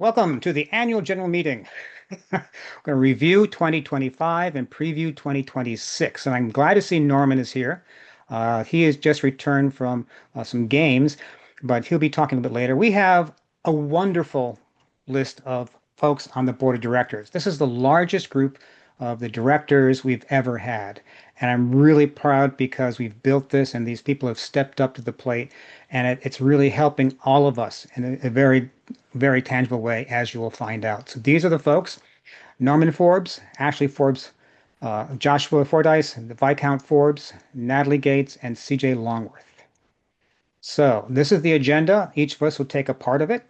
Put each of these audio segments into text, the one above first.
Welcome to the annual general meeting. We're going to review 2025 and preview 2026. And I'm glad to see Norman is here. He has just returned from some games, but he'll be talking a bit later. We have a wonderful list of folks on the board of directors. This is the largest group of the directors we've ever had. And I'm really proud because we've built this and these people have stepped up to the plate. And it's really helping all of us in a very, very tangible way, as you will find out. So these are the folks: Norman Forbes, Ashley Forbes, Joshua Fordyce, the Viscount Forbes, Natalie Gates, and CJ Longworth. So this is the agenda. Each of us will take a part of it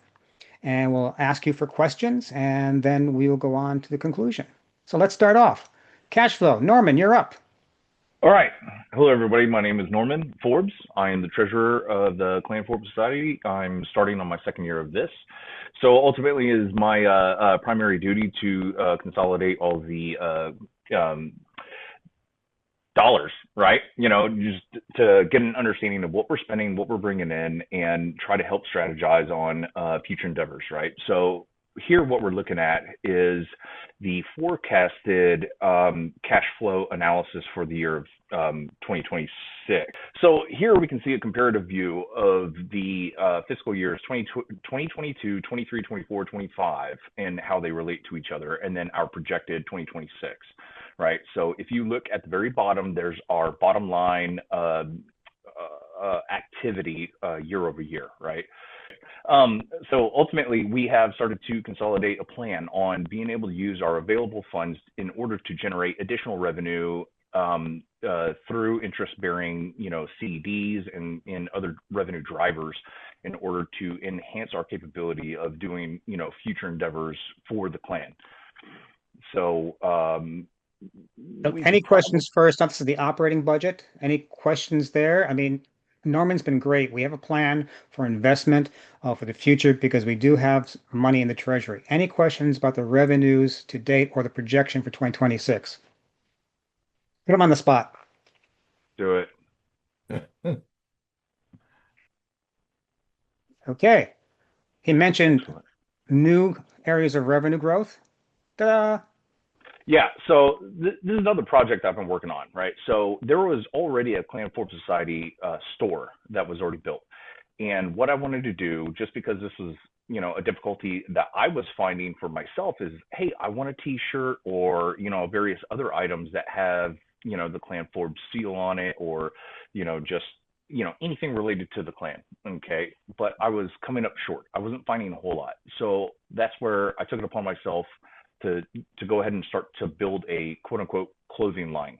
and we'll ask you for questions, and then we will go on to the conclusion. So let's start off. Cash flow. Norman, you're up. All right. Hello, everybody. My name is Norman Forbes. I am the treasurer of the Clan Forbes Society. I'm starting on my second year of this. So ultimately, it is my primary duty to consolidate all the dollars, right? Just to get an understanding of what we're spending, what we're bringing in, and try to help strategize on future endeavors, right? So here, what we're looking at is the forecasted cash flow analysis for the year of 2026. So here we can see a comparative view of the fiscal years 2022, 23, 24, 25, and how they relate to each other, and then our projected 2026, right? So if you look at the very bottom, there's our bottom line activity year over year, right? So ultimately, we have started to consolidate a plan on being able to use our available funds in order to generate additional revenue through interest-bearing, CDs and other revenue drivers in order to enhance our capability of doing, future endeavors for the clan. So, any questions first? This is the operating budget. Any questions there? I mean, Norman's been great. We have a plan for investment for the future because we do have money in the treasury. Any questions about the revenues to date or the projection for 2026? Put him on the spot. do it. Okay. He mentioned new areas of revenue growth. Ta-da. Yeah, so this is another project I've been working on, right? So there was already a Clan Forbes Society store that was already built. And what I wanted to do, just because this is, a difficulty that I was finding for myself is, hey, I want a t-shirt or, various other items that have, the Clan Forbes seal on it or, just, anything related to the clan, okay? But I was coming up short. I wasn't finding a whole lot. So that's where I took it upon myself to go ahead and start to build a quote unquote clothing line.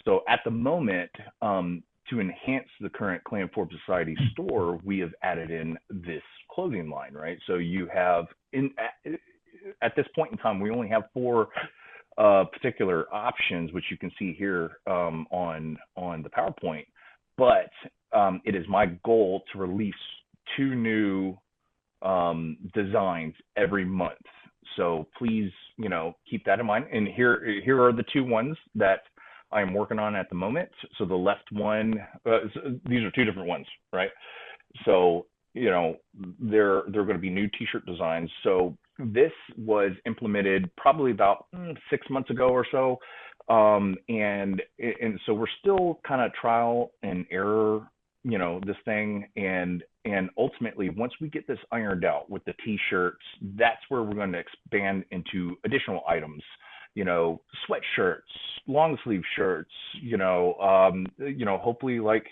So at the moment, to enhance the current Clan Forbes Society store, we have added in this clothing line, right? So you have at this point in time, we only have four particular options, which you can see here on the PowerPoint. But it is my goal to release two new designs every month. So please, keep that in mind. And here are the two ones that I'm working on at the moment. So the left one, these are two different ones, right? So, they're going to be new t-shirt designs. So this was implemented probably about 6 months ago or so. And so we're still kind of trial and error, this thing. And ultimately, once we get this ironed out with the t-shirts, that's where we're going to expand into additional items, sweatshirts, long sleeve shirts, hopefully like,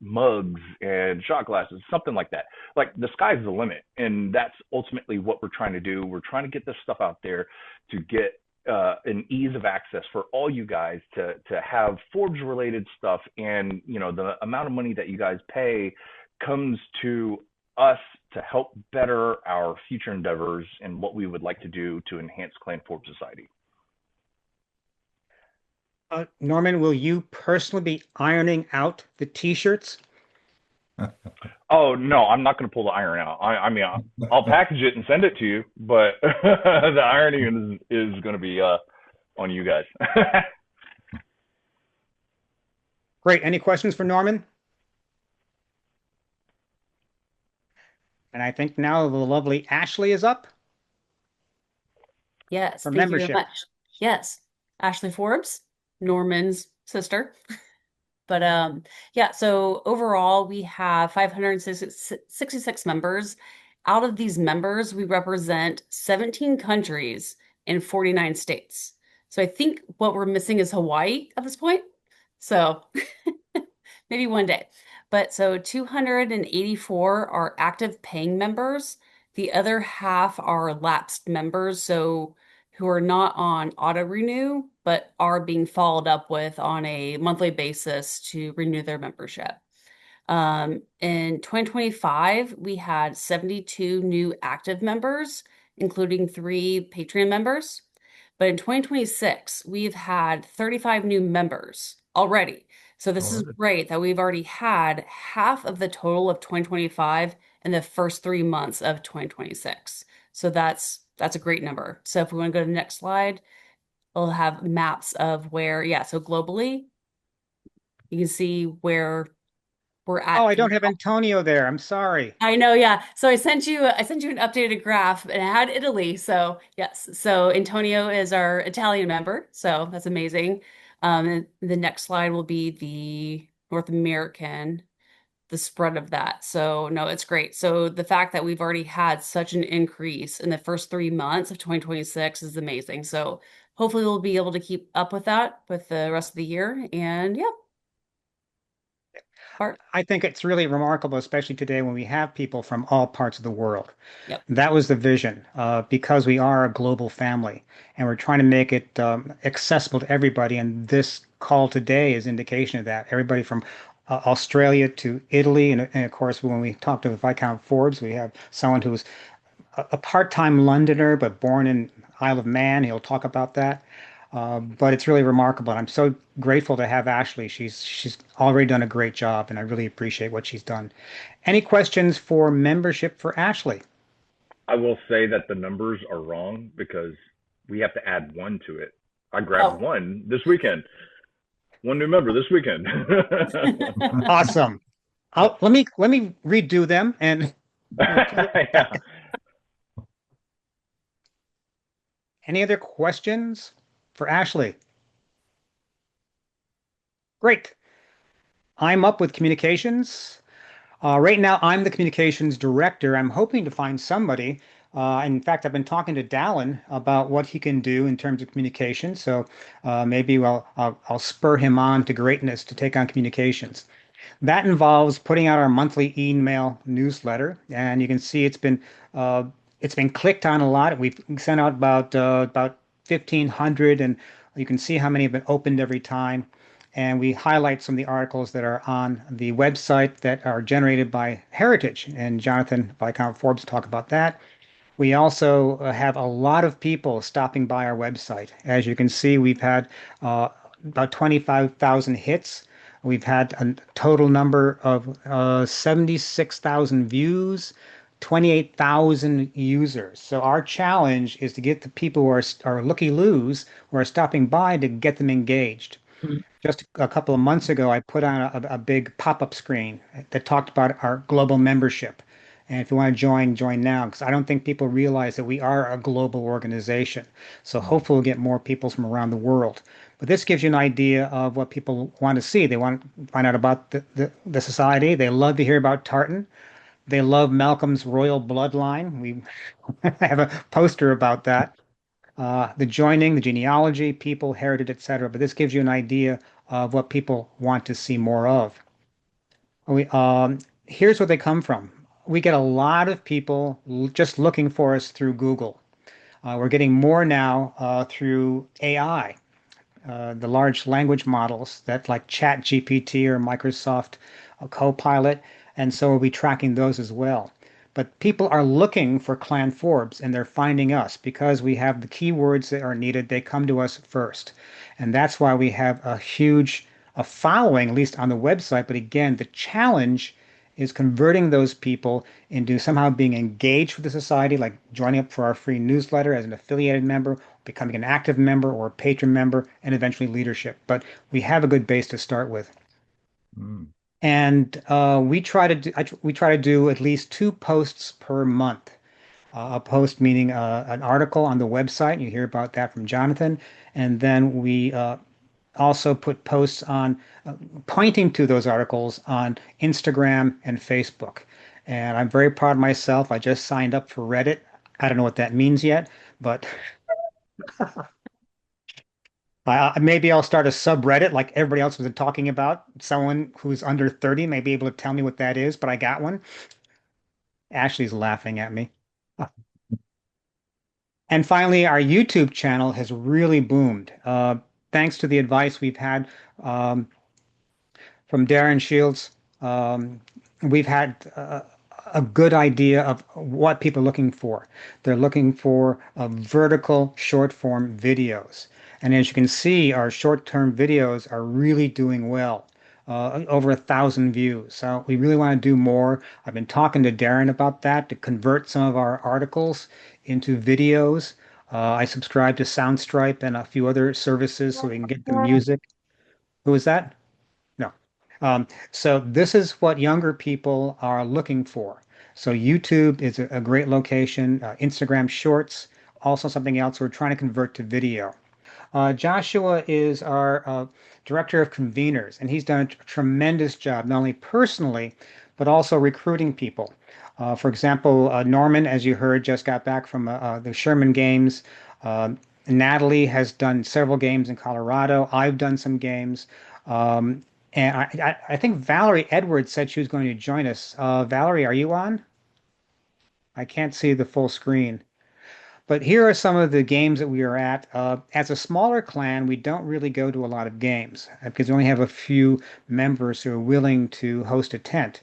mugs and shot glasses, something like that. Like the sky's the limit. And that's ultimately what we're trying to do. We're trying to get this stuff out there to get an ease of access for all you guys to have Forbes related stuff. And, the amount of money that you guys pay comes to us to help better our future endeavors and what we would like to do to enhance Clan Forbes Society. Norman, will you personally be ironing out the t-shirts? Oh no, I'm not going to pull the iron out. I mean, I'll package it and send it to you, but the ironing is going to be on you guys. Great. Any questions for Norman? And I think now the lovely Ashley is up. Yes, for thank you very membership. much. Yes, Ashley Forbes, Norman's sister. But yeah, so overall we have 566 members. Out of these members, we represent 17 countries in 49 states. So I think what we're missing is Hawaii at this point. So maybe one day. But so 284 are active paying members. The other half are lapsed members, so who are not on auto renew, but are being followed up with on a monthly basis to renew their membership. In 2025, we had 72 new active members, including 3 Patreon members. But in 2026, we've had 35 new members already. So this is Alright. great that we've already had half of the total of 2025 in the first 3 months of 2026. So that's a great number. So if we want to go to the next slide, we'll have maps of where, yeah, so globally, you can see where we're Oh, at I don't have throughout. Antonio there. I'm sorry. I know, yeah. So I sent you an updated graph and it had Italy. So yes. So Antonio is our Italian member. So that's amazing. And the next slide will be the North American, the spread of that. So no, it's great. So the fact that we've already had such an increase in the first 3 months of 2026 is amazing. So hopefully we'll be able to keep up with that with the rest of the year. And yeah, Bart. I think it's really remarkable, especially today when we have people from all parts of the world. Yep. That was the vision, because we are a global family and we're trying to make it accessible to everybody. And this call today is indication of that. Everybody from Australia to Italy, and of course, when we talk to Viscount Forbes, we have someone who's a part-time Londoner but born in Isle of Man. He'll talk about that. But it's really remarkable. And I'm so grateful to have Ashley. She's already done a great job, and I really appreciate what she's done. Any questions for membership for Ashley? I will say that the numbers are wrong because we have to add one to it. I grabbed Oh. one this weekend. One new member this weekend. Awesome. Let me redo them and we'll put it Yeah. back. Any other questions for Ashley? Great. I'm up with communications. Right now, I'm the communications director. I'm hoping to find somebody. In fact, I've been talking to Dallin about what he can do in terms of communication. So maybe I'll spur him on to greatness to take on communications. That involves putting out our monthly email newsletter, and you can see it's been clicked on a lot. We've sent out about 1,500, and you can see how many have been opened every time. And we highlight some of the articles that are on the website that are generated by Heritage, and Jonathan Viscount Forbes talk about that. We also have a lot of people stopping by our website. As you can see, we've had about 25,000 hits. We've had a total number of 76,000 views, 28,000 users. So our challenge is to get the people who are looky-loos, who are stopping by, to get them engaged. Just a couple of months ago, I put on a big pop-up screen that talked about our global membership. And if you want to join, join now, because I don't think people realize that we are a global organization. So hopefully we'll get more people from around the world. But this gives you an idea of what people want to see. They want to find out about the society. They love to hear about Tartan. They love Malcolm's royal bloodline. We have a poster about that. The joining, the genealogy, people, heritage, etc. But this gives you an idea of what people want to see more of. Here's where they come from. We get a lot of people just looking for us through Google. We're getting more now through AI, the large language models that like ChatGPT or Microsoft Copilot, and so we'll be tracking those as well. But people are looking for Clan Forbes and they're finding us because we have the keywords that are needed. They come to us first. And that's why we have a huge a following, at least on the website. But again, the challenge is converting those people into somehow being engaged with the society, like joining up for our free newsletter as an affiliated member, becoming an active member or a patron member, and eventually leadership. But we have a good base to start with. Mm. And we try to do at least 2 posts per month. A post meaning an article on the website. You hear about that from Jonathan. And then we also put posts on pointing to those articles on Instagram and Facebook. And I'm very proud of myself. I just signed up for Reddit. I don't know what that means yet, but maybe I'll start a subreddit like everybody else was talking about. Someone who's under 30 may be able to tell me what that is, but I got one. Ashley's laughing at me. And finally, our YouTube channel has really boomed. Thanks to the advice we've had um, from Darren Shields. Um, we've had a good idea of what people are looking for. They're looking for vertical short form videos. And as you can see, our short term videos are really doing well. Over 1,000 views. So we really want to do more. I've been talking to Darren about that to convert some of our articles into videos. I subscribe to Soundstripe and a few other services so we can get the music. Who is that? No. So this is what younger people are looking for. So YouTube is a great location. Instagram Shorts, also something else we're trying to convert to video. Joshua is our director of conveners, and he's done a tremendous job, not only personally, but also recruiting people. For example, Norman, as you heard, just got back from the Sherman Games. Natalie has done several games in Colorado. I've done some games. Um, and I think Valerie Edwards said she was going to join us. Valerie, are you on? I can't see the full screen. But here are some of the games that we are at. As a smaller clan, we don't really go to a lot of games because we only have a few members who are willing to host a tent.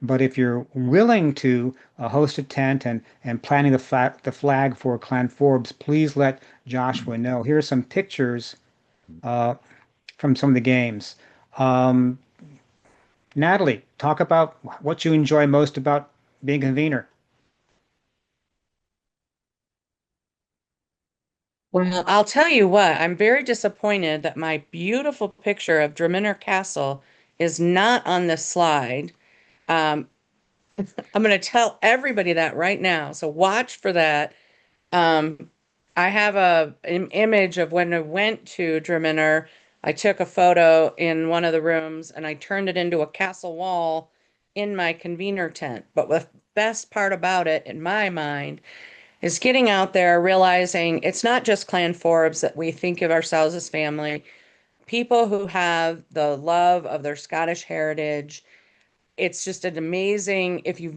But if you're willing to host a tent and planting the flag for Clan Forbes, please let Joshua know. Here are some pictures uh, from some of the games. Um, Natalie, talk about what you enjoy most about being a convener. Well, I'll tell you what, I'm very disappointed that my beautiful picture of Draminer Castle is not on this slide. Um, I'm going to tell everybody that right now. So watch for that. Um, I have an image of when I went to Draminer. I took a photo in one of the rooms and I turned it into a castle wall in my convener tent. But the best part about it, in my mind, is getting out there, realizing it's not just Clan Forbes that we think of ourselves as family. People who have the love of their Scottish heritage. It's just an amazing, if you've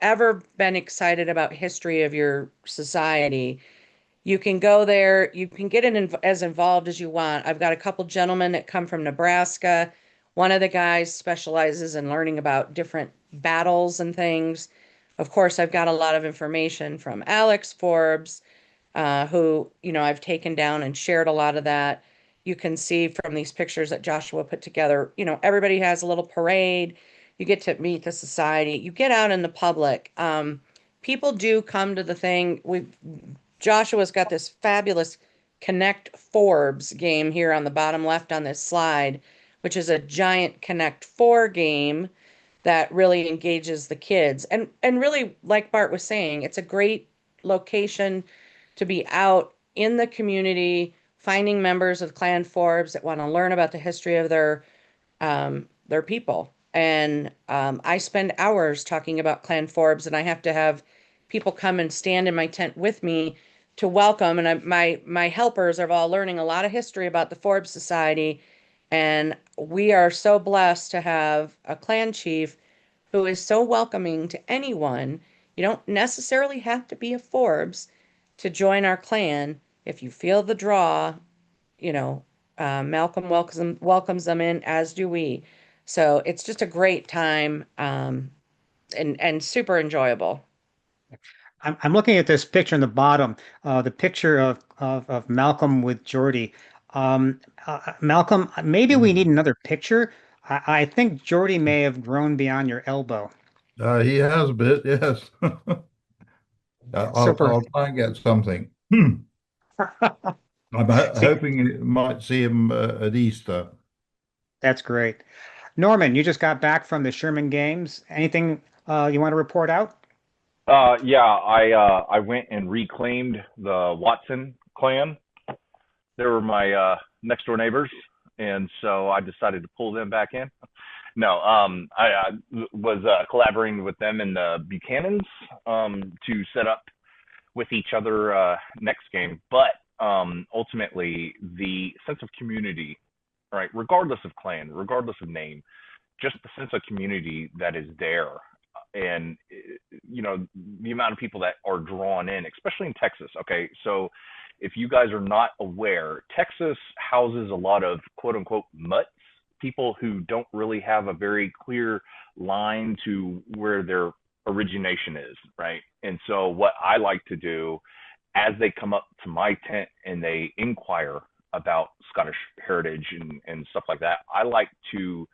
ever been excited about history of your society, you can go there, you can get as involved as you want. I've got a couple gentlemen that come from Nebraska. One of the guys specializes in learning about different battles and things. Of course, I've got a lot of information from Alex Forbes, who, I've taken down and shared a lot of that. You can see from these pictures that Joshua put together, everybody has a little parade. You get to meet the society. You get out in the public. People do come to the thing. Joshua's got this fabulous Connect Forbes game here on the bottom left on this slide, which is a giant Connect Four game that really engages the kids. And really, like Bart was saying, it's a great location to be out in the community, finding members of Clan Forbes that want to learn about the history of their people. And I spend hours talking about Clan Forbes, and I have to have people come and stand in my tent with me to welcome. And my helpers are all learning a lot of history about the Forbes Society. And we are so blessed to have a clan chief who is so welcoming to anyone. You don't necessarily have to be a Forbes to join our clan. If you feel the draw, you know, Malcolm welcomes them in, as do we. So it's just a great time, and super enjoyable. I'm looking at this picture in the bottom, the picture of Malcolm with Geordie. Malcolm, maybe we need another picture. I think Geordie may have grown beyond your elbow. He has a bit, yes. So I'll try and get something. I'm see, hoping you might see him at Easter. that's great. Norman, you just got back from the Sherman Games. Anything you want to report out? Yeah, I went and reclaimed the Watson clan. They were my next door neighbors, and so I decided to pull them back in. No, I was collaborating with them and the Buchanans to set up with each other next game. But ultimately, the sense of community, right, regardless of clan, regardless of name, just the sense of community that is there, and the amount of people that are drawn in, especially in Texas. Okay, so if you guys are not aware, Texas houses a lot of quote unquote mutts, people who don't really have a very clear line to where their origination is, right? And so what I like to do as they come up to my tent and they inquire about Scottish heritage and stuff like that, I like to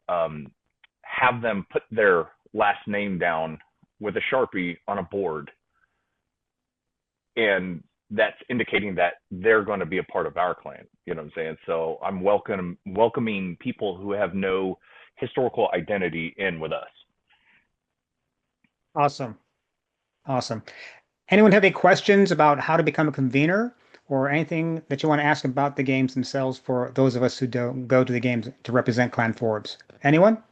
have them put their last name down with a Sharpie on a board. And that's indicating that they're going to be a part of our clan. You know what I'm saying? So I'm welcoming people who have no historical identity in with us. Awesome. Awesome. Anyone have any questions about how to become a convener or anything that you want to ask about the games themselves for those of us who don't go to the games to represent Clan Forbes? Anyone?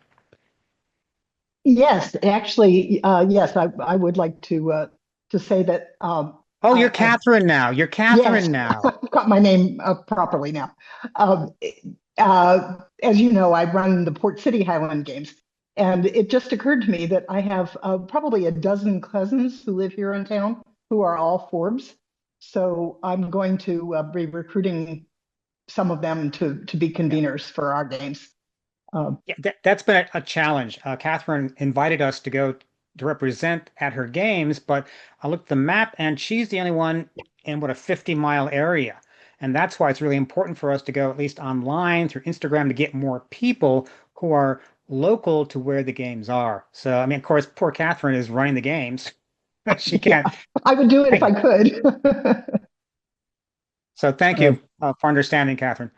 Yes, actually, yes, I would like to say that Oh, you're I Catherine now. You're yes, Catherine now. I've got my name properly now. Um, as you know, I run the Port City Highland Games, and it just occurred to me that I have probably a dozen cousins who live here in town who are all Forbes. So I'm going to be recruiting some of them to be Yeah. conveners for our games. Yeah, that's been a challenge. Catherine invited us to go to represent at her games, but I looked at the map and she's the only one in what a 50-mile area. And that's why it's really important for us to go at least online through Instagram to get more people who are local to where the games are. So, I mean, of course, poor Catherine is running the games. She Yeah, can't I would do it if make I it. could. So thank Uh, you for understanding, Catherine.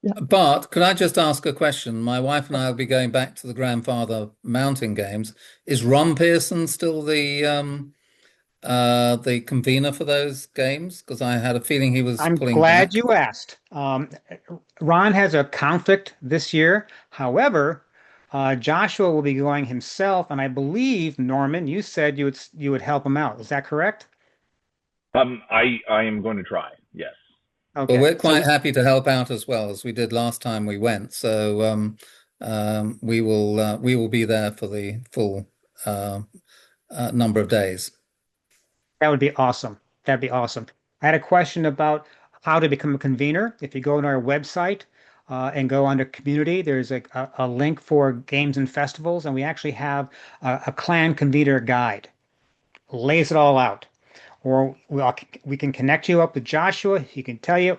Yeah. Bart, could I just ask a question? My wife and I will be going back to the grandfather mountain games. Is Ron Pearson still the convener for those games? Because I had a feeling he was I'm pulling glad back. you asked. Ron has a conflict this year. However, Joshua will be going himself, and I believe, Norman, you said you would help him out. Is that correct? I am going to try. Yes. Well, Okay. we're So quite happy to help out as well as we did last time we went. So we will be there for the full uh, number of days. that would be awesome. That'd be awesome. I had a question about how to become a convener. If you go on our website and go under community, there's a link for games and festivals, and we actually have a clan convener guide. Lays it all out. Or we can connect you up with Joshua. He can tell you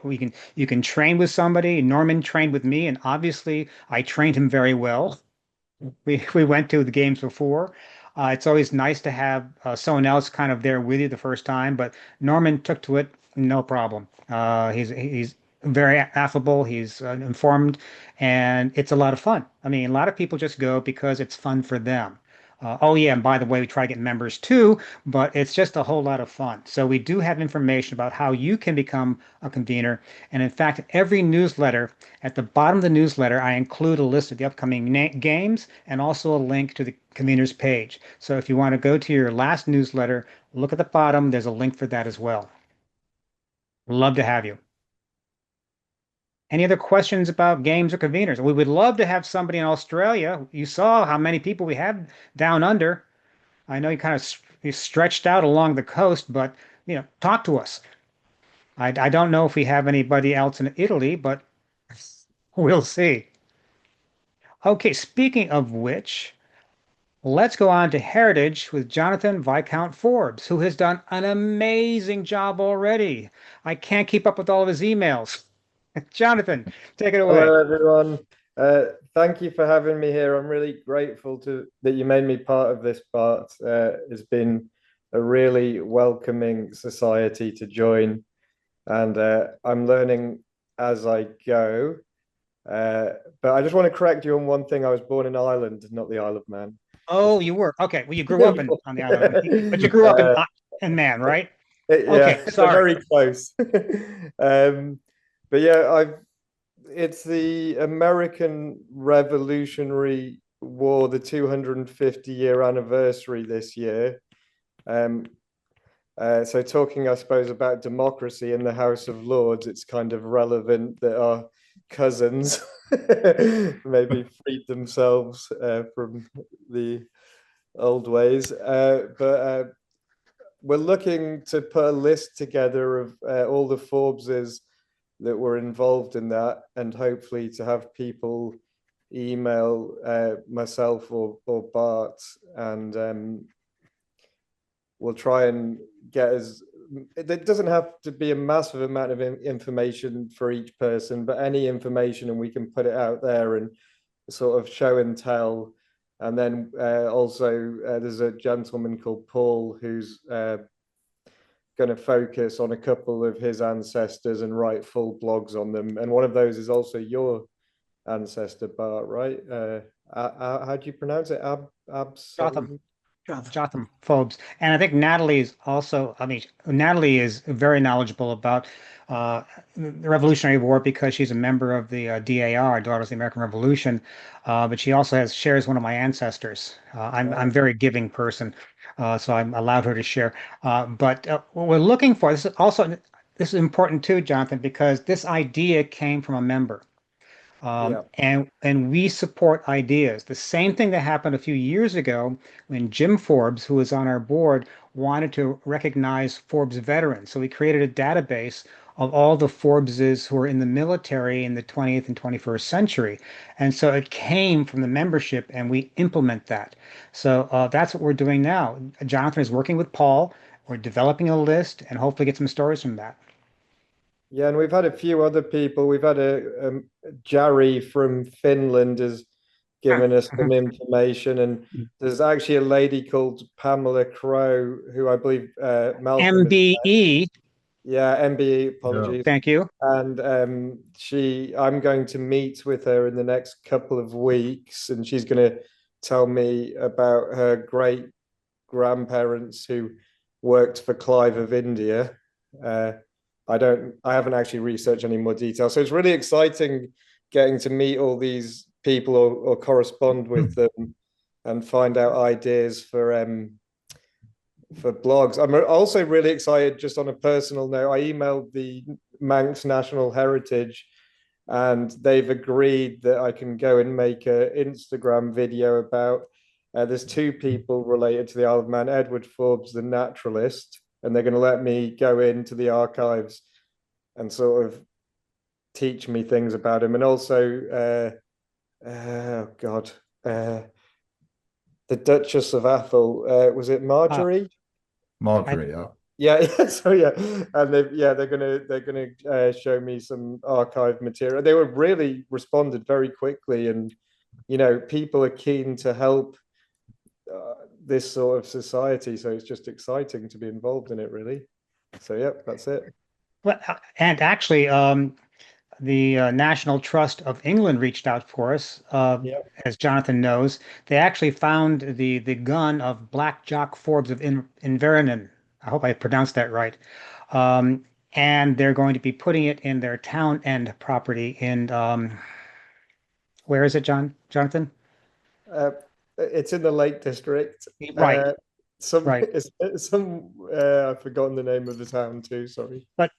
you can train with somebody. Norman trained with me, and obviously I trained him very well. We went to the games before. It's always nice to have someone else kind of there with you the first time, but Norman took to it no problem. He's very affable. He's informed, and it's a lot of fun. I mean, a lot of people just go because it's fun for them. Oh yeah, and by the way, we try to get members too, but it's just a whole lot of fun. So we do have information about how you can become a convener, and in fact, every newsletter at the bottom of the newsletter, I include a list of the upcoming games and also a link to the conveners page. So if you want to go to your last newsletter, look at the bottom. There's a link for that as well. Love to have you. Any other questions about games or conveners? We would love to have somebody in Australia. You saw how many people we have down under. I know you kind of you stretched out along the coast, but talk to us. I don't know if we have anybody else in Italy, but we'll see. Okay, speaking of which, let's go on to Heritage with Jonathan Viscount Forbes, who has done an amazing job already. I can't keep up with all of his emails. Jonathan, take it away. Hello, everyone. Thank you for having me here. I'm really grateful that you made me part of this part. It's been a really welcoming society to join, and I'm learning as I go. But I just want to correct you on one thing. I was born in Ireland, not the Isle of Man. Oh, you were. Okay. Well, you grew up on the island, but you grew up Uh, in Man, right? yeah, Okay. they're Sorry. very close. But yeah, it's the American Revolutionary War, the 250-year anniversary this year. Um, so talking, I suppose, about democracy in the House of Lords, it's kind of relevant that our cousins maybe freed themselves from the old ways. But we're looking to put a list together of all the Forbeses that were involved in that, and hopefully to have people email myself or Bart, and we'll try and get as it doesn't have to be a massive amount of information for each person, but any information, and we can put it out there and sort of show and tell. And then also there's a gentleman called Paul who's going to focus on a couple of his ancestors and write full blogs on them. And one of those is also your ancestor, Bart, right? How do you pronounce it? Jotham. Jotham Forbes. And I think Natalie is also, I mean, Natalie is very knowledgeable about the Revolutionary War because she's a member of the DAR, Daughters of the American Revolution. But she also shares one of my ancestors. I'm a very giving person, so I'm allowed her to share. But what we're looking for, this is important too, Jonathan, because this idea came from a member. Yeah. And we support ideas. The same thing that happened a few years ago when Jim Forbes, who was on our board, wanted to recognize Forbes veterans. So we created a database of all the Forbeses who were in the military in the 20th and 21st century. And so it came from the membership, and we implement that. So that's what we're doing now. Jonathan is working with Paul. We're developing a list and hopefully get some stories from that. Yeah, and we've had a few other people. We've had a Jari from Finland has given us some information, and there's actually a lady called Pamela Crow who I believe Malcolm has. MBE. Yeah, MBE. Apologies. Thank you. And I'm going to meet with her in the next couple of weeks, and she's going to tell me about her great grandparents who worked for Clive of India. I haven't actually researched any more details. So it's really exciting getting to meet all these people or correspond with them and find out ideas for blogs. I'm also really excited, just on a personal note, I emailed the Manx National Heritage and they've agreed that I can go and make an Instagram video about there's two people related to the Isle of Man, Edward Forbes, the naturalist, and they're going to let me go into the archives and sort of teach me things about him. And also, the Duchess of Athol, was it Marjorie? Marjorie, yeah. Yeah, so yeah, and they're gonna show me some archive material. They were really responded very quickly, and people are keen to help this sort of society. So it's just exciting to be involved in it, really. So yeah, that's it. Well, and actually, the National Trust of England reached out for us. As Jonathan knows, they actually found the gun of Black Jock Forbes of Invernan. I hope I pronounced that right. And they're going to be putting it in their town end property in where is it, Jonathan? It's in the Lake District. Right. Right. I've forgotten the name of the town too. Sorry. But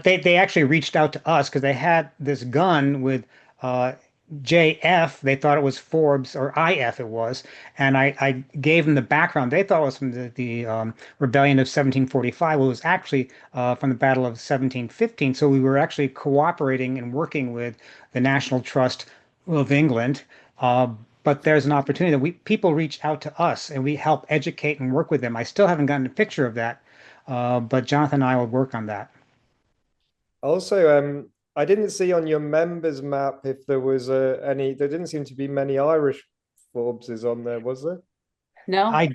they actually reached out to us because they had this gun with JF. They thought it was Forbes, or IF it was, and I gave them the background. They thought it was from the rebellion of 1745. Well, it was actually from the Battle of 1715. So we were actually cooperating and working with the National Trust of England. But there's an opportunity that people reach out to us and we help educate and work with them. I still haven't gotten a picture of that, but Jonathan and I will work on that. Also, I didn't see on your members map if there was any. There didn't seem to be many Irish Forbeses on there, was there? No, I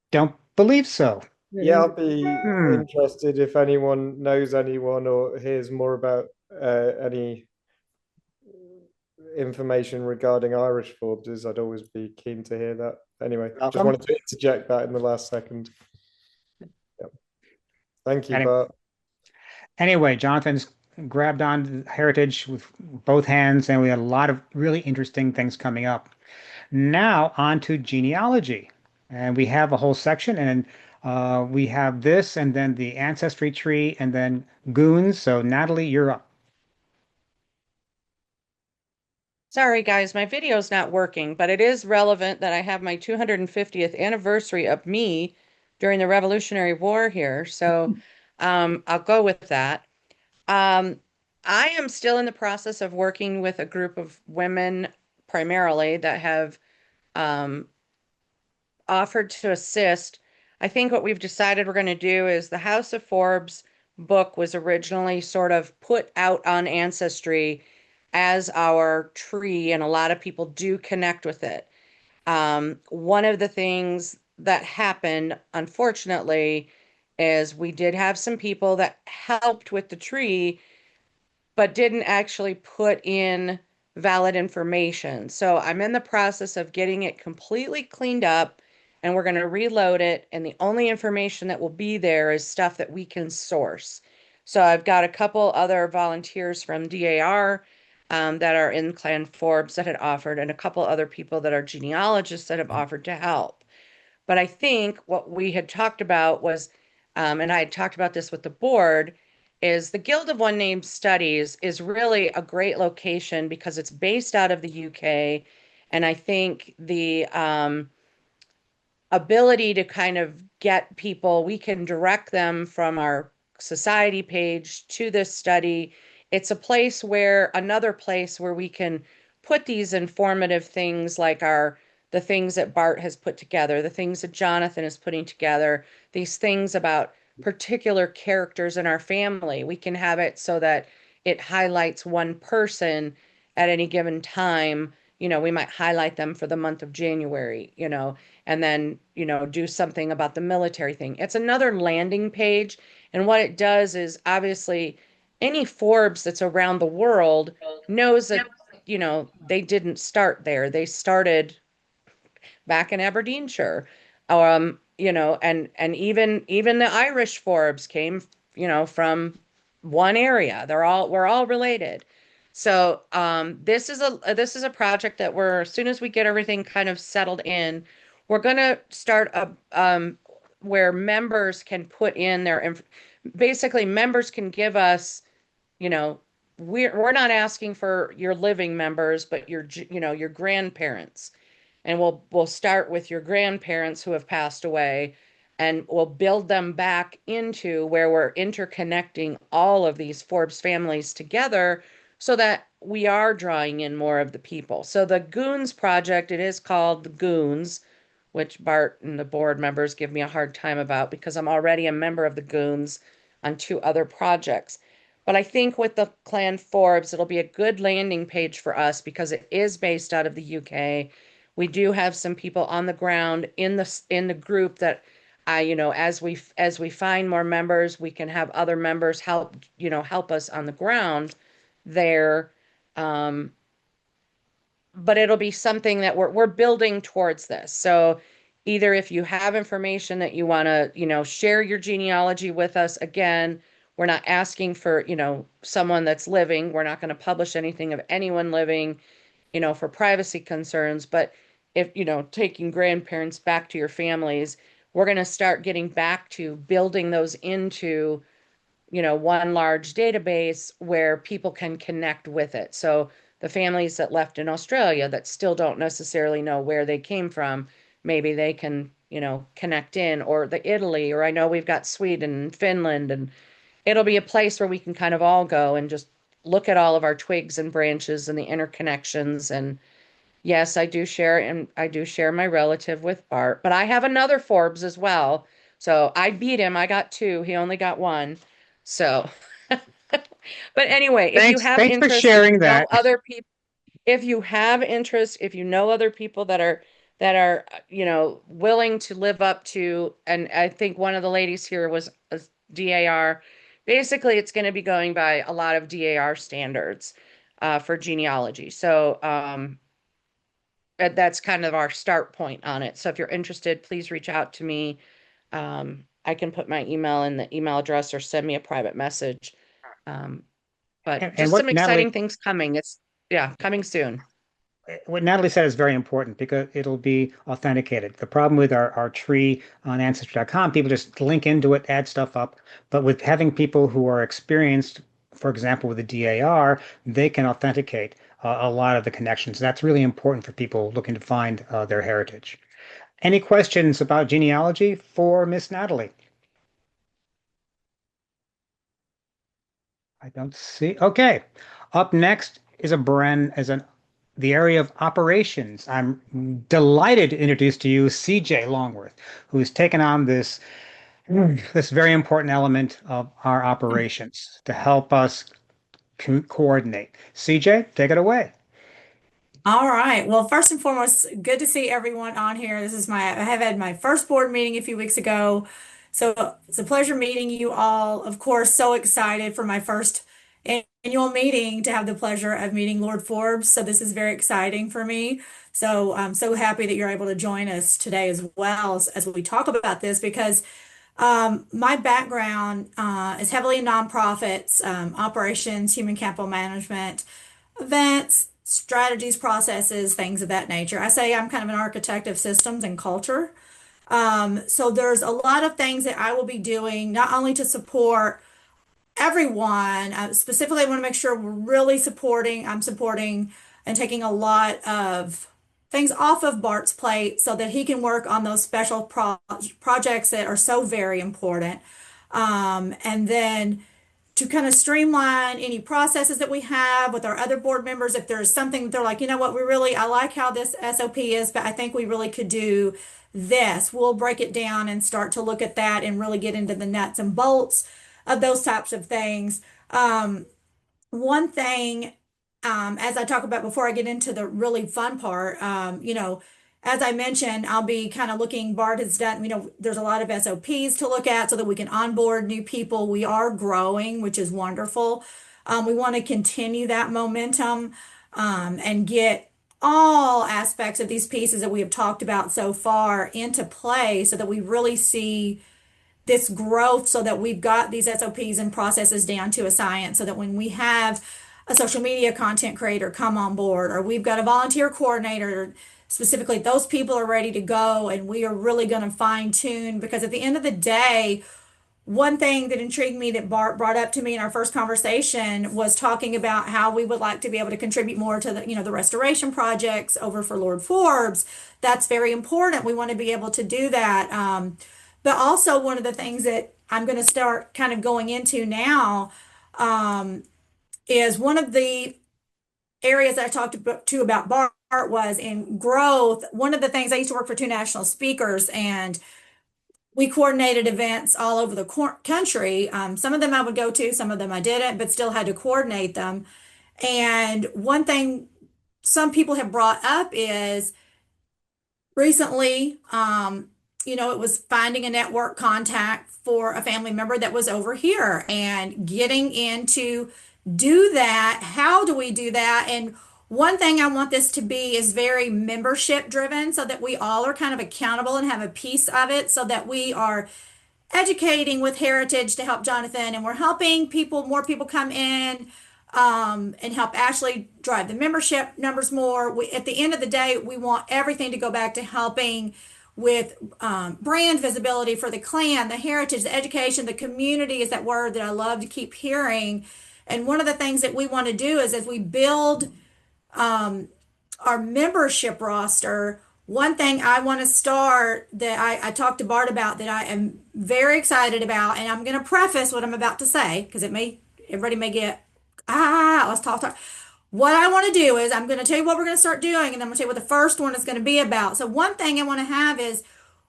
don't believe so. Yeah, I'll be interested if anyone knows anyone or hears more about any information regarding Irish Forbeses. I'd always be keen to hear that. anyway, just Welcome. wanted to interject that in the last second. Yep. Thank you, Any- Bart. Anyway, Jonathan's grabbed on heritage with both hands, and we had a lot of really interesting things coming up. Now on to genealogy. And we have a whole section, and we have this, and then the ancestry tree, and then goons. So Natalie, you're up. Sorry, guys, my video's not working, but it is relevant that I have my 250th anniversary of me during the Revolutionary War here. So I'll go with that. Um, I am still in the process of working with a group of women primarily that have um, offered to assist. I think what we've decided we're going to do is the House of Forbes book was originally sort of put out on Ancestry as our tree, and a lot of people do connect with it. One of the things that happened, unfortunately, is we did have some people that helped with the tree but didn't actually put in valid information. So I'm in the process of getting it completely cleaned up, and we're going to reload it. And the only information that will be there is stuff that we can source. So I've got a couple other volunteers from DAR that are in Clan Forbes that had offered, and a couple other people that are genealogists that have offered to help. But I think what we had talked about was, and I had talked about this with the board, is the Guild of One Name Studies is really a great location because it's based out of the UK. And I think the ability to kind of get people, we can direct them from our society page to this study. It's a place where, another place where we can put these informative things like the things that Bart has put together, the things that Jonathan is putting together, these things about particular characters in our family. We can have it so that it highlights one person at any given time. We might highlight them for the month of January, and then, do something about the military thing. It's another landing page. And what it does is, obviously any Forbes that's around the world knows that, they didn't start there. They started back in Aberdeenshire. And even the Irish Forbes came, from one area. We're all related. So this is a project that as soon as we get everything kind of settled in, we're gonna start where members can put in basically members can give us, you know, we're not asking for your living members, but your grandparents. And we'll start with your grandparents who have passed away, and we'll build them back into where we're interconnecting all of these Forbes families together so that we are drawing in more of the people. So the Goons project, it is called the Goons, which Bart and the board members give me a hard time about because I'm already a member of the Goons on two other projects. But I think with the Clan Forbes, it'll be a good landing page for us because it is based out of the UK. We do have some people on the ground in the group that as we find more members, we can have other members help us on the ground there. But it'll be something that we're building towards this. So either if you have information that you want to, share your genealogy with us, again, we're not asking for, someone that's living. We're not going to publish anything of anyone living, for privacy concerns. But if, taking grandparents back to your families, we're going to start getting back to building those into, one large database where people can connect with it. So the families that left in Australia that still don't necessarily know where they came from, maybe they can, connect in, or the Italy, or I know we've got Sweden and Finland, and it'll be a place where we can kind of all go and just look at all of our twigs and branches and the interconnections. And yes, I do share my relative with Bart, but I have another Forbes as well. So I beat him. I got two. He only got one. So, but anyway, if you have Thanks for interest, if sharing you know that. other people, if you have interest, if you know other people that are willing to live up to, and I think one of the ladies here was a DAR. Basically, it's going to be going by a lot of DAR standards for genealogy. So that's kind of our start point on it. So if you're interested, please reach out to me. I can put my email in the email address or send me a private message. But And just some what Natalie exciting things coming. It's coming soon. what Natalie said is very important because it'll be authenticated. The problem with our tree on Ancestry.com, people just link into it, add stuff up. But with having people who are experienced, for example, with the DAR, they can authenticate a lot of the connections. That's really important for people looking to find their heritage. Any questions about genealogy for Miss Natalie? I don't see. Okay. Up next is the area of operations. I'm delighted to introduce to you CJ Longworth, who's taken on this very important element of our operations to help us coordinate. CJ, take it away. All right. Well, first and foremost, good to see everyone on here. I have had my first board meeting a few weeks ago. So it's a pleasure meeting you all. Of course, so excited for my first annual meeting to have the pleasure of meeting Lord Forbes. So this is very exciting for me. So I'm so happy that you're able to join us today as well as we talk about this because my background is heavily in nonprofits, operations, human capital management, events, strategies, processes, things of that nature. I say I'm kind of an architect of systems and culture. So there's a lot of things that I will be doing, not only to support everyone, specifically, I want to make sure I'm supporting and taking a lot of things off of Bart's plate so that he can work on those special projects that are so very important. And then to kind of streamline any processes that we have with our other board members. If there's something that they're like, you know what, I like how this SOP is, but I think we really could do this. We'll break it down and start to look at that and really get into the nuts and bolts of those types of things. One thing, as I talk about before I get into the really fun part, as I mentioned, I'll be kind of looking, Bart has done, there's a lot of SOPs to look at so that we can onboard new people. We are growing, which is wonderful. We want to continue that momentum and get all aspects of these pieces that we have talked about so far into play so that we really see this growth so that we've got these SOPs and processes down to a science so that when we have a social media content creator come on board or we've got a volunteer coordinator, specifically those people are ready to go and we are really going to fine tune because at the end of the day, one thing that intrigued me that Bart brought up to me in our first conversation was talking about how we would like to be able to contribute more to the restoration projects over for Lord Forbes. That's very important. We want to be able to do that. But also one of the things that I'm going to start kind of going into now is one of the areas that I talked to about Bart was in growth. One of the things I used to work for two national speakers and we coordinated events all over the country. Some of them I would go to, some of them I didn't, but still had to coordinate them. And one thing some people have brought up is recently, it was finding a network contact for a family member that was over here and getting into do that. How do we do that? And one thing I want this to be is very membership driven so that we all are kind of accountable and have a piece of it so that we are educating with heritage to help Jonathan and we're helping more people come in and help Ashley drive the membership numbers more. At the end of the day, we want everything to go back to helping with brand visibility for the clan, the heritage, the education, the community is that word that I love to keep hearing. And one of the things that we want to do is as we build our membership roster, one thing I want to start that I talked to Bart about that I am very excited about, and I'm going to preface what I'm about to say because everybody may get, let's talk. What I want to do is I'm going to tell you what we're going to start doing, and I'm going to tell you what the first one is going to be about. So one thing I want to have is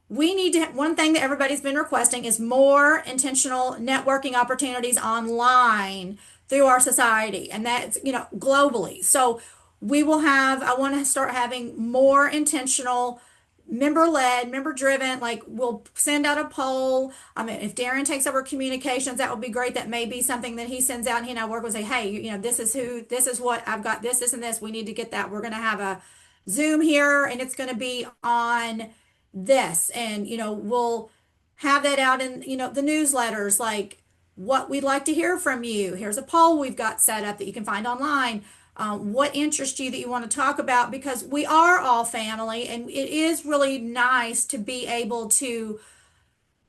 one thing that everybody's been requesting is more intentional networking opportunities online through our society, and that's, globally. So I want to start having more intentional member-led, member-driven, like we'll send out a poll. I mean, if Darren takes over communications, that would be great. That may be something that he sends out and he and I work with say, hey, this is what I've got, this, and this. We need to get that. We're going to have Zoom here, and it's going to be on this. And, we'll have that out in, the newsletters, like what we'd like to hear from you. Here's a poll we've got set up that you can find online. What interests you that you want to talk about? Because we are all family, and it is really nice to be able to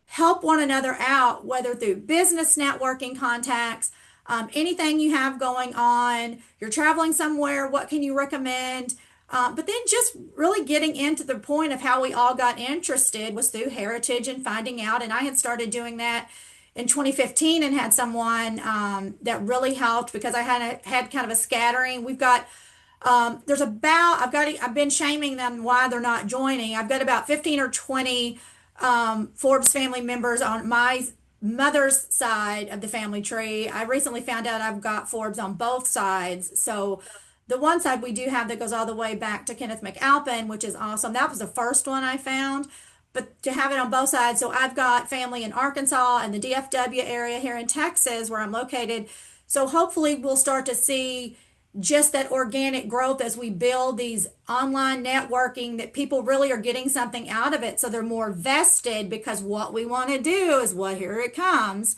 help one another out, whether through business networking contacts, anything you have going on, you're traveling somewhere, what can you recommend? But then just really getting into the point of how we all got interested was through heritage and finding out. And I had started doing that in 2015 and had someone that really helped because I had kind of a scattering. We've got I've been shaming them why they're not joining. I've got about 15 or 20 Forbes family members on my mother's side of the family tree. I recently found out I've got Forbes on both sides. So the one side we do have that goes all the way back to Kenneth McAlpin, which is awesome. That was the first one I found. But to have it on both sides, so I've got family in Arkansas and the DFW area here in Texas where I'm located. So hopefully we'll start to see just that organic growth as we build these online networking, that people really are getting something out of it. So they're more vested, because what we want to do is here it comes.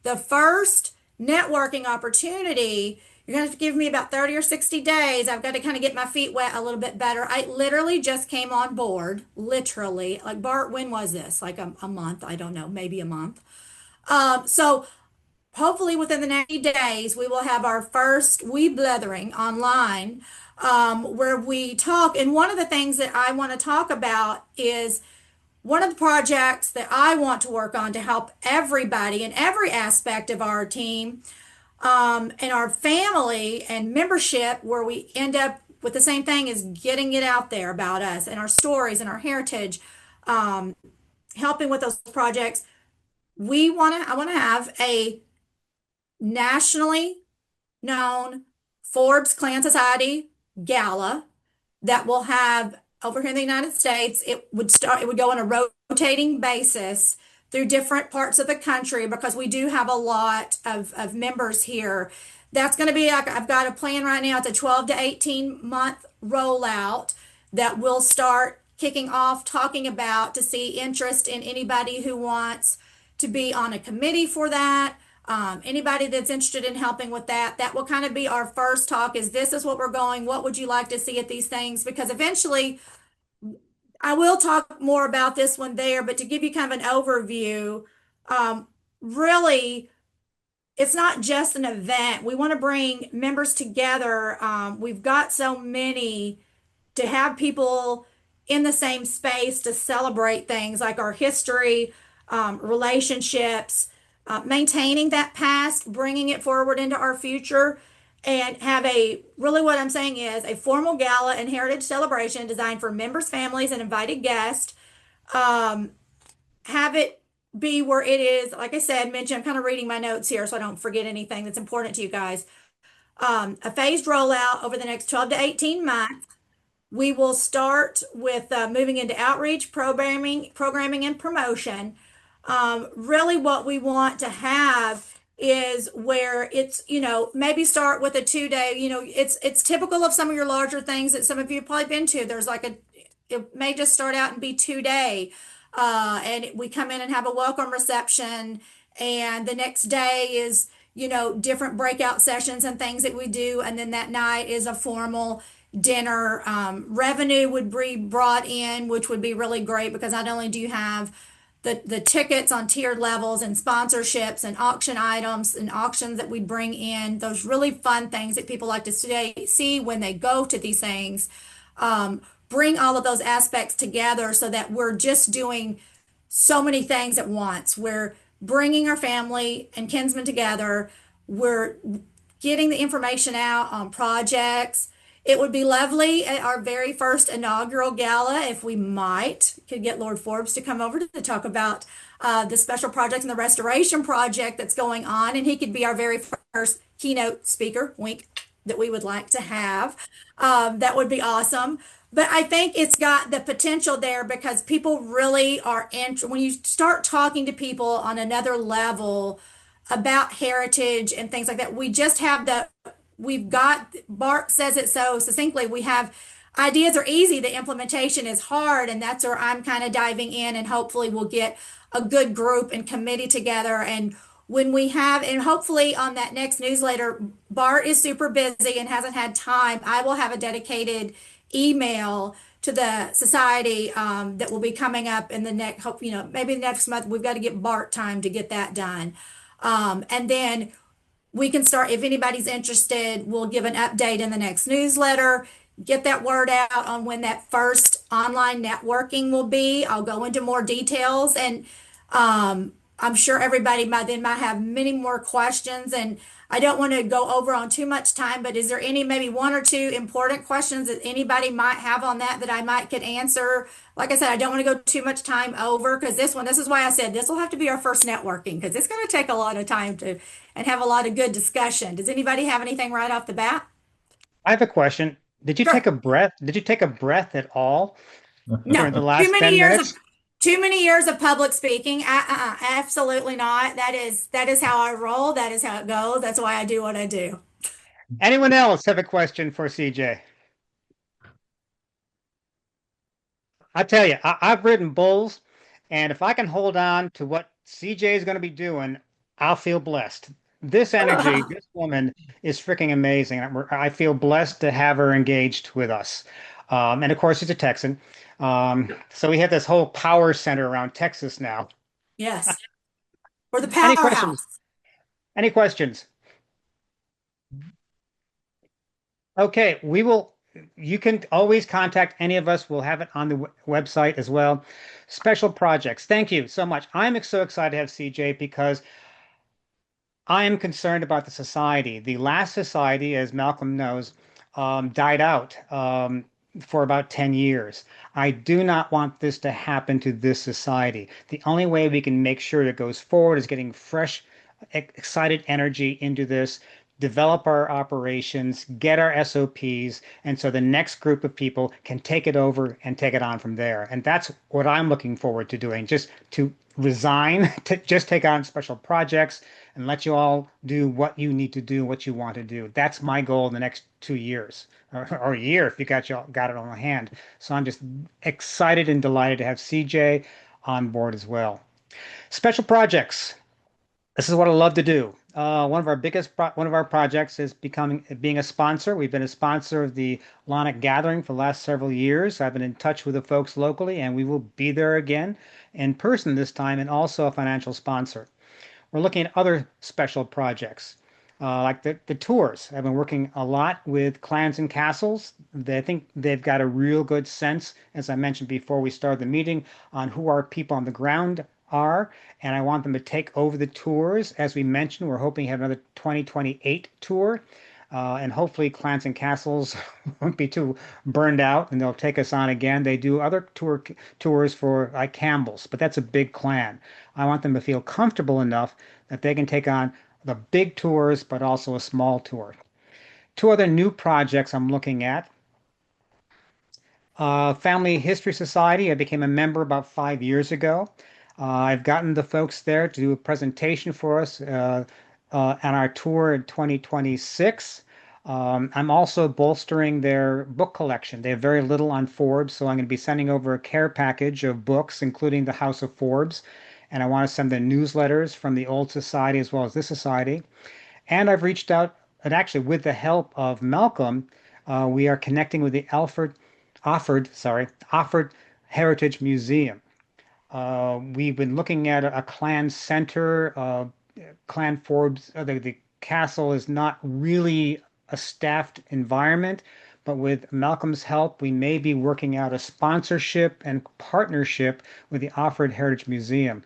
The first networking opportunity, you're going to have to give me about 30 or 60 days. I've got to kind of get my feet wet a little bit better. I literally just came on board, literally. Like, Bart, when was this? Like a month? I don't know, maybe a month. So hopefully within the 90 days, we will have our first We Blethering online, where we talk. And one of the things that I want to talk about is one of the projects that I want to work on to help everybody in every aspect of our team, and our family and membership, where we end up with the same thing, is getting it out there about us and our stories and our heritage, helping with those projects. I want to have a nationally known Forbes Clan Society gala that will have over here in the United States. It would go on a rotating basis through different parts of the country, because we do have a lot of members here. That's going to be, I've got a plan right now. It's a 12 to 18 month rollout that will start kicking off, talking about, to see interest in anybody who wants to be on a committee for that. Anybody that's interested in helping with that, that will kind of be our first talk. This is what we're going. What would you like to see at these things? Because eventually I will talk more about this one there, but to give you kind of an overview, really, it's not just an event. We want to bring members together. We've got so many, to have people in the same space to celebrate things like our history, relationships, maintaining that past, bringing it forward into our future, and have what I'm saying is a formal gala and heritage celebration designed for members, families, and invited guests. Have it be where it is, like I said, I'm kind of reading my notes here so I don't forget anything that's important to you guys. A phased rollout over the next 12 to 18 months. We will start with moving into outreach, programming, and promotion. Really what we want to have is where it's, maybe start with a 2-day, it's typical of some of your larger things that some of you have probably been to. There's it may just start out and be 2-day. And we come in and have a welcome reception, and the next day is, different breakout sessions and things that we do. And then that night is a formal dinner. Revenue would be brought in, which would be really great, because not only do you have the tickets on tiered levels and sponsorships and auction items and auctions that we bring in, those really fun things that people like to see when they go to these things, bring all of those aspects together so that we're just doing so many things at once. We're bringing our family and kinsmen together. We're getting the information out on projects. It would be lovely at our very first inaugural gala if we could get Lord Forbes to come over to talk about the special project and the restoration project that's going on. And he could be our very first keynote speaker, wink, that we would like to have. That would be awesome. But I think it's got the potential there, because people really are when you start talking to people on another level about heritage and things like that, we just have we've got, Bart says it so succinctly, we have ideas are easy, the implementation is hard, and that's where I'm kind of diving in, and hopefully we'll get a good group and committee together. And when we have, and hopefully on that next newsletter, Bart is super busy and hasn't had time. I will have a dedicated email to the society that will be coming up in the next, hope, maybe next month. We've got to get Bart time to get that done. And then we can start, if anybody's interested, we'll give an update in the next newsletter, get that word out on when that first online networking will be. I'll go into more details, and I'm sure everybody by then might have many more questions, and I don't want to go over on too much time, but is there any, maybe one or two important questions that anybody might have on that I might could answer? Like I said, I don't want to go too much time over, because this is why I said this will have to be our first networking, because it's going to take a lot of time to and have a lot of good discussion. Does anybody have anything right off the bat? I have a question. Did you Sure. take a breath? Did you take a breath at all No, during the last 10 minutes? too many years of public speaking. Absolutely not. That is how I roll. That is how it goes. That's why I do what I do. Anyone else have a question for CJ? I tell you, I've ridden bulls, and if I can hold on to what CJ is going to be doing, I'll feel blessed. This energy, this woman is freaking amazing. I feel blessed to have her engaged with us. And of course, she's a Texan. So we have this whole power center around Texas now. Yes. Or the Any questions? powerhouse. Any questions? Okay, you can always contact any of us. We'll have it on the website as well. Special projects. Thank you so much. I'm so excited to have CJ because I am concerned about the society. The last society, as Malcolm knows, died out for about 10 years. I do not want this to happen to this society. The only way we can make sure it goes forward is getting fresh, excited energy into this, develop our operations, get our SOPs, and so the next group of people can take it over and take it on from there. And that's what I'm looking forward to doing, just to resign, to just take on special projects and let you all do what you need to do, what you want to do. That's my goal in the next 2 years, or a year if you got it on hand. So I'm just excited and delighted to have CJ on board as well. Special projects. This is what I love to do. One of our projects is being a sponsor. We've been a sponsor of the Lonic Gathering for the last several years. I've been in touch with the folks locally, and we will be there again in person this time, and also a financial sponsor. We're looking at other special projects, like the tours. I've been working a lot with clans and castles. I think they've got a real good sense, as I mentioned before we started the meeting, on who our people on the ground are, and I want them to take over the tours. As we mentioned, we're hoping to have another 2028 tour, and hopefully clans and castles won't be too burned out, and they'll take us on again. They do other tours for like Campbell's, but that's a big clan. I want them to feel comfortable enough that they can take on the big tours, but also a small tour. Two other new projects I'm looking at. Family History Society. I became a member about 5 years ago. I've gotten the folks there to do a presentation for us on our tour in 2026. I'm also bolstering their book collection. They have very little on Forbes, so I'm going to be sending over a care package of books, including the House of Forbes. And I want to send them newsletters from the old society as well as this society. And I've reached out, and actually with the help of Malcolm, we are connecting with the Offord Heritage Museum. We've been looking at a clan center. Clan Forbes, the castle is not really a staffed environment, but with Malcolm's help, we may be working out a sponsorship and partnership with the Offord Heritage Museum.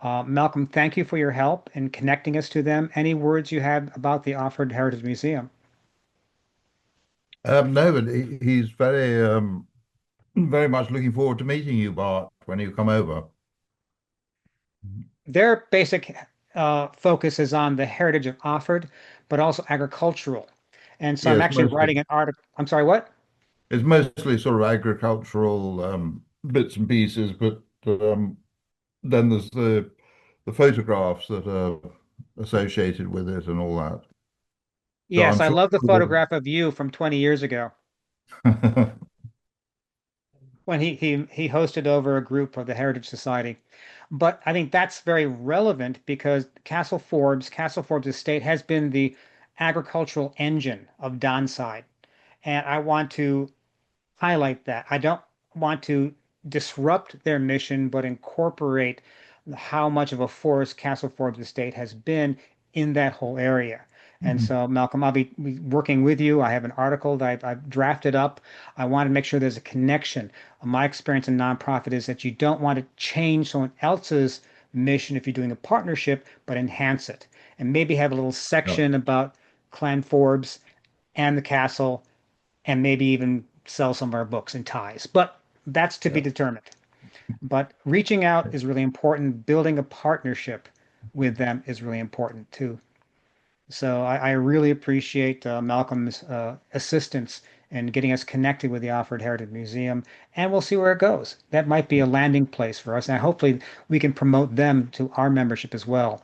Malcolm, thank you for your help in connecting us to them. Any words you have about the Offord Heritage Museum? No, but he's very much looking forward to meeting you, Bart, when you come over. Their basic focus is on the heritage of Offord, but also agricultural. And so I'm Yes, actually mostly. writing an article. I'm sorry, what? It's mostly sort of agricultural bits and pieces, but then there's the photographs that are associated with it and all that. So Yes, I'm I sure. love the photograph of you from 20 years ago. when he hosted over a group of the Heritage Society. But I think that's very relevant because Castle Forbes Estate has been the agricultural engine of Donside. And I want to highlight that. I don't want to disrupt their mission, but incorporate how much of a force Castle Forbes Estate has been in that whole area. And Mhm. so, Malcolm, I'll be working with you. I have an article that I've drafted up. I want to make sure there's a connection. My experience in nonprofit is that you don't want to change someone else's mission if you're doing a partnership, but enhance it. And maybe have a little Yeah, section about Clan Forbes and the castle and maybe even sell some of our books and ties. But that's to be yeah. determined. But reaching out is really important. Building a partnership with them is really important too. So I really appreciate Malcolm's assistance in getting us connected with the Alfred Heritage Museum, and we'll see where it goes. That might be a landing place for us, and hopefully we can promote them to our membership as well.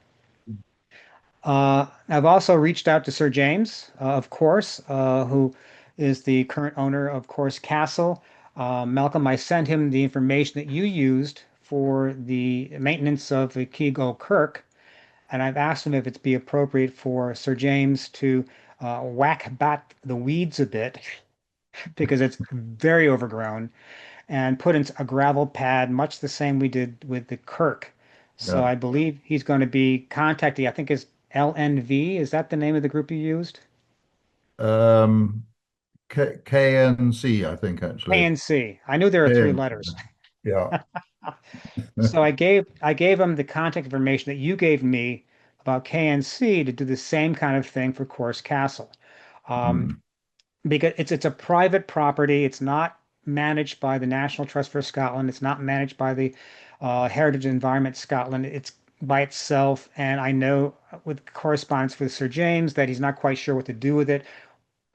I've also reached out to Sir James, of course, who is the current owner of Course Castle. Malcolm, I sent him the information that you used for the maintenance of the Keagle Kirk, and I've asked him if it's be appropriate for Sir James to whack back the weeds a bit because it's very overgrown and put in a gravel pad, much the same we did with the Kirk. So Yeah. I believe he's going to be contacting, I think is LNV. Is that the name of the group you used? Um, KNC, I think actually. ANC. I knew there were three KNC. letters. Yeah. So I gave him the contact information that you gave me about KNC to do the same kind of thing for Course Castle. Um, Mm. because it's a private property. It's not managed by the National Trust for Scotland. It's not managed by the Heritage Environment Scotland. It's by itself. And I know with correspondence with Sir James that he's not quite sure what to do with it.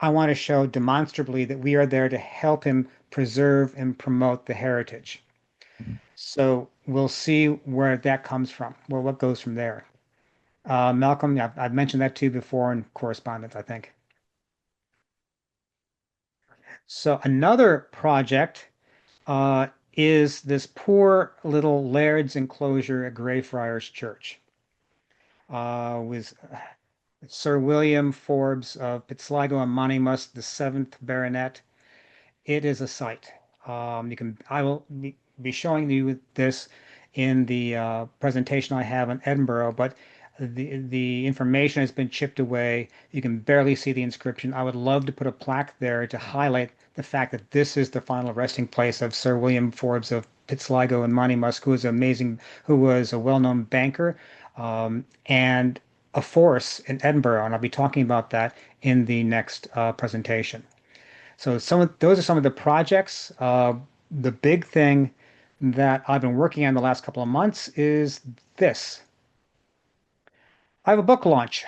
I want to show demonstrably that we are there to help him preserve and promote the heritage. So we'll see where that comes from, well, what goes from there. Malcolm, I've mentioned that to you before in correspondence, I think. So another project is this poor little Laird's enclosure at Greyfriars Church with Sir William Forbes of Pitsligo and Monymusk, the seventh Baronet. It is a sight. I will be showing you this in the presentation I have in Edinburgh, but the information has been chipped away. You can barely see the inscription. I would love to put a plaque there to highlight the fact that this is the final resting place of Sir William Forbes of Pitsligo and Monymusk, who was a well-known banker and a force in Edinburgh, and I'll be talking about that in the next presentation. So those are some of the projects. The big thing that I've been working on the last couple of months is this. I have a book launch.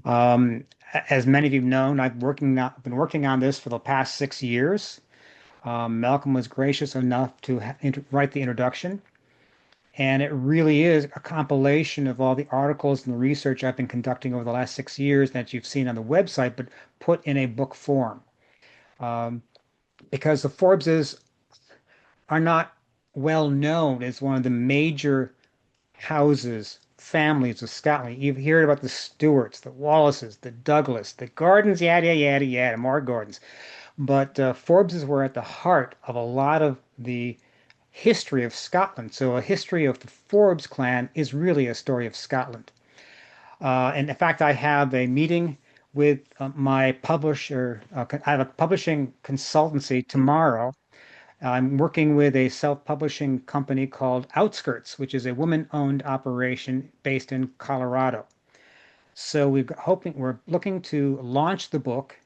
Um, as many of you know, been working on this for the past 6 years. Malcolm was gracious enough to write the introduction. And it really is a compilation of all the articles and the research I've been conducting over the last 6 years that you've seen on the website, but put in a book form. Um, because the Forbeses are not well known as one of the major families of Scotland. You've heard about the Stuarts, the Wallaces, the Douglas, the Gordons, yada, yada, yada, more Gordons. But Forbeses were at the heart of a lot of the history of Scotland. So a history of the Forbes clan is really a story of Scotland. And in fact, I have a meeting with my publisher. I have a publishing consultancy tomorrow. I'm working with a self-publishing company called Outskirts, which is a woman-owned operation based in Colorado. So we're looking to launch the book,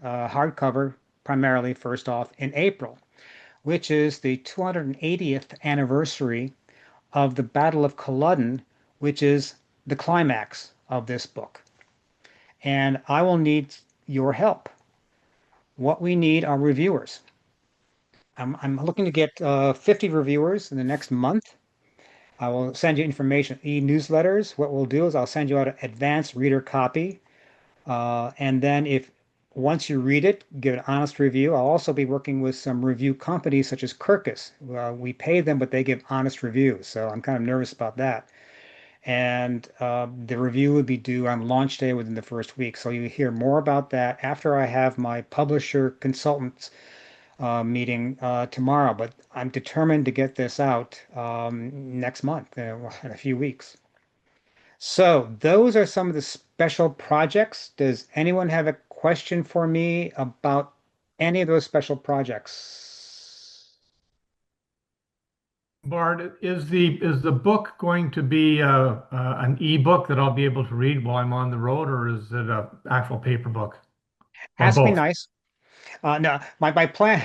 hardcover primarily first off in April, which is the 280th anniversary of the Battle of Culloden, which is the climax of this book. And I will need your help. What we need are reviewers. I'm looking to get 50 reviewers in the next month. I will send you information, e-newsletters. What we'll do is I'll send you out an advanced reader copy. And then if once you read it, give an honest review. I'll also be working with some review companies such as Kirkus. We pay them, but they give honest reviews. So I'm kind of nervous about that. And the review would be due on launch day within the first week. So you hear more about that after I have my publisher consultants meeting tomorrow. But I'm determined to get this out next month, in a few weeks. So those are some of the special projects. Does anyone have a question for me about any of those special projects? Bart, is the book going to be an ebook that I'll be able to read while I'm on the road, or is it an actual paper book, or Has to be both? nice. No, my plan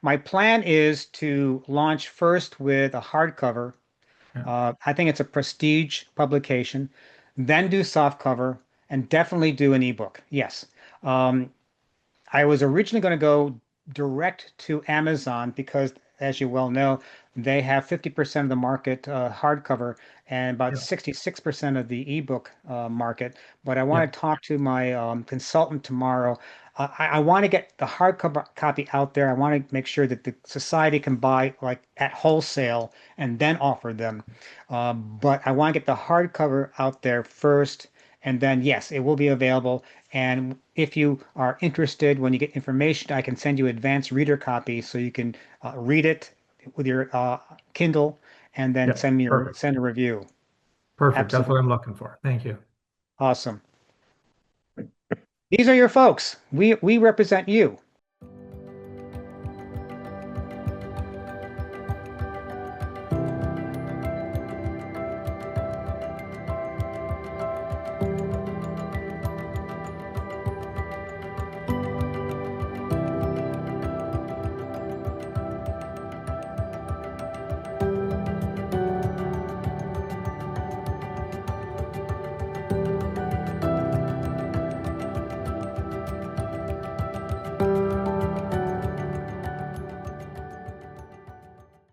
my plan is to launch first with a hardcover. Yeah. I think it's a prestige publication, then do softcover, and definitely do an ebook. Yes. Um, I was originally going to go direct to Amazon because, as you well know, they have 50% of the market hardcover and about Yeah. 66% of the ebook market. But I Yeah. want to talk to my consultant tomorrow. I want to get the hardcover copy out there. I want to make sure that the society can buy like at wholesale and then offer them. But I want to get the hardcover out there first, and then yes, it will be available. And if you are interested, when you get information, I can send you advanced reader copies so you can read it with your Kindle and then Yeah. Perfect. send a review. Perfect. That's what I'm Absolutely. looking for. Thank you. Awesome. These are your folks. We represent you.